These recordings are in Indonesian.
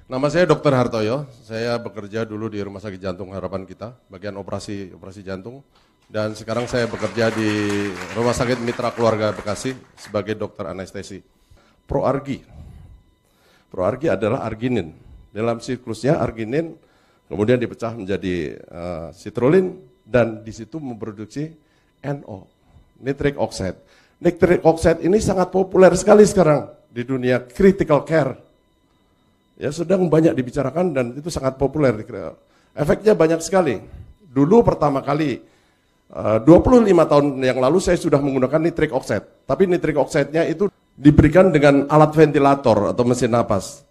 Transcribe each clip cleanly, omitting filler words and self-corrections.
Nama saya Dr. Hartoyo, saya bekerja dulu di Rumah Sakit Jantung Harapan Kita, bagian operasi jantung. Dan sekarang saya bekerja di Rumah Sakit Mitra Keluarga Bekasi sebagai dokter anestesi. Proargi adalah arginin. Dalam siklusnya arginin kemudian dipecah menjadi citrulline dan di situ memproduksi NO, nitric oxide. Nitric oxide ini sangat populer sekali sekarang di dunia critical care. Ya, sedang banyak dibicarakan dan itu sangat populer. Efeknya banyak sekali. Dulu pertama kali 25 tahun yang lalu saya sudah menggunakan nitric oxide. Tapi nitric oxide-nya itu diberikan dengan alat ventilator atau mesin napas.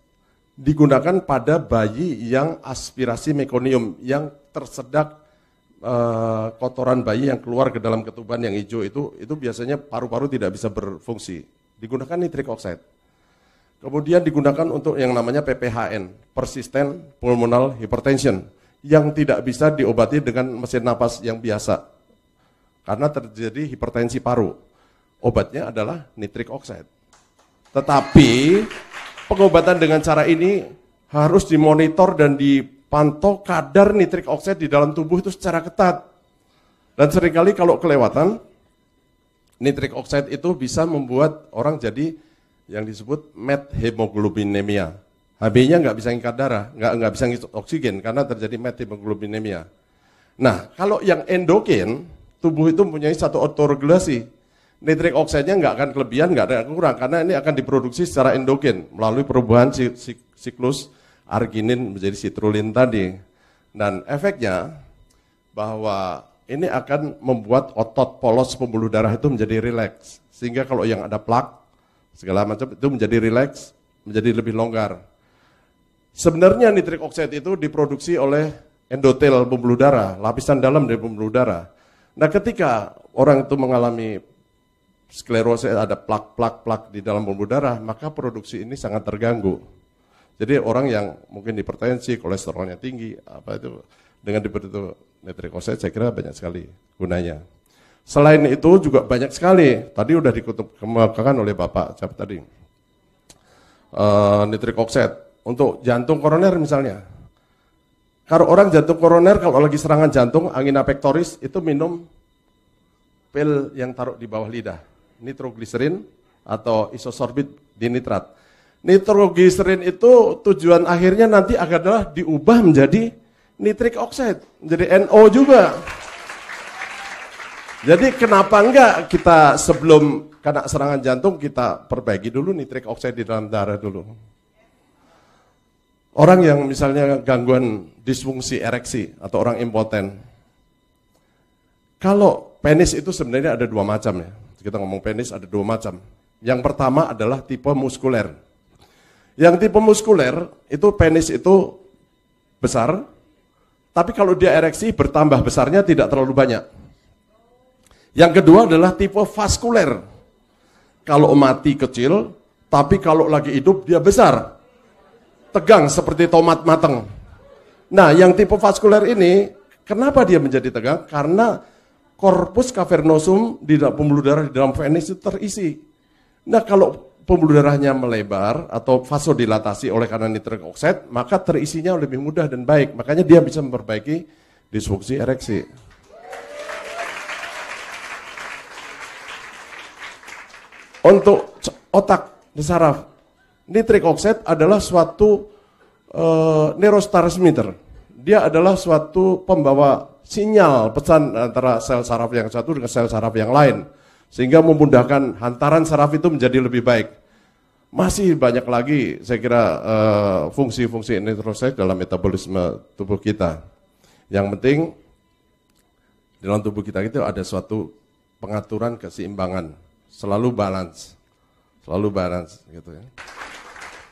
Digunakan pada bayi yang aspirasi mekonium, yang tersedak kotoran bayi yang keluar ke dalam ketuban yang hijau itu biasanya paru-paru tidak bisa berfungsi. Digunakan nitric oxide. Kemudian digunakan untuk yang namanya PPHN, persistent pulmonal hypertension, yang tidak bisa diobati dengan mesin napas yang biasa. Karena terjadi hipertensi paru. Obatnya adalah nitric oxide. Tetapi pengobatan dengan cara ini harus dimonitor dan dipantau kadar nitric oxide di dalam tubuh itu secara ketat. Dan seringkali kalau kelewatan, nitric oxide itu bisa membuat orang jadi yang disebut methemoglobinemia. HB-nya nggak bisa ngikat darah, nggak bisa ngisi oksigen karena terjadi methemoglobinemia. Nah, kalau yang endogen, tubuh itu mempunyai satu autoregulasi. Nitric oxide-nya nggak akan kelebihan, nggak ada kurang karena ini akan diproduksi secara endogen melalui perubahan siklus arginin menjadi citrulline tadi. Dan efeknya bahwa ini akan membuat otot polos pembuluh darah itu menjadi rileks. Sehingga kalau yang ada plak segala macam itu menjadi rileks, menjadi lebih longgar. Sebenarnya nitric oxide itu diproduksi oleh endotel pembuluh darah, lapisan dalam dari pembuluh darah. Nah, ketika orang itu mengalami sklerosis, ada plak di dalam pembuluh darah, maka produksi ini sangat terganggu. Jadi orang yang mungkin hipertensi, kolesterolnya tinggi, dengan diberi nitric oxide saya kira banyak sekali gunanya. Selain itu juga banyak sekali, tadi udah dikemukakan oleh Bapak siapa tadi, nitric oxide untuk jantung koroner misalnya. Kalau orang jantung koroner kalau lagi serangan jantung, angina pectoris itu minum pil yang taruh di bawah lidah, nitrogliserin atau isosorbit dinitrat. Nitrogliserin itu tujuan akhirnya nanti adalah diubah menjadi nitric oxide, menjadi NO juga. Jadi kenapa enggak kita sebelum kena serangan jantung kita perbaiki dulu nitric oxide di dalam darah dulu. Orang yang misalnya gangguan disfungsi ereksi atau orang impoten. Kalau penis itu sebenarnya ada dua macam ya. Kita ngomong penis ada dua macam. Yang pertama adalah tipe muskuler. Yang tipe muskuler itu penis itu besar, tapi kalau dia ereksi bertambah besarnya tidak terlalu banyak. Yang kedua adalah tipe vaskuler. Kalau mati kecil, tapi kalau lagi hidup dia besar. Tegang seperti tomat matang. Nah, yang tipe vaskuler ini, kenapa dia menjadi tegang? Karena corpus cavernosum di dalam pembuluh darah di dalam penis itu terisi. Nah, kalau pembuluh darahnya melebar atau vasodilatasi oleh karena nitric oxide, maka terisinya lebih mudah dan baik. Makanya dia bisa memperbaiki disfungsi ereksi. Untuk otak dan saraf, nitric oxide adalah suatu neurotransmitter. Dia adalah suatu pembawa sinyal pesan antara sel saraf yang satu dengan sel saraf yang lain. Sehingga memudahkan hantaran saraf itu menjadi lebih baik. Masih banyak lagi saya kira fungsi-fungsi nitric oxide dalam metabolisme tubuh kita. Yang penting dalam tubuh kita itu ada suatu pengaturan keseimbangan. Selalu balance gitu ya.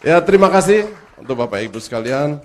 Ya, terima kasih untuk Bapak Ibu sekalian.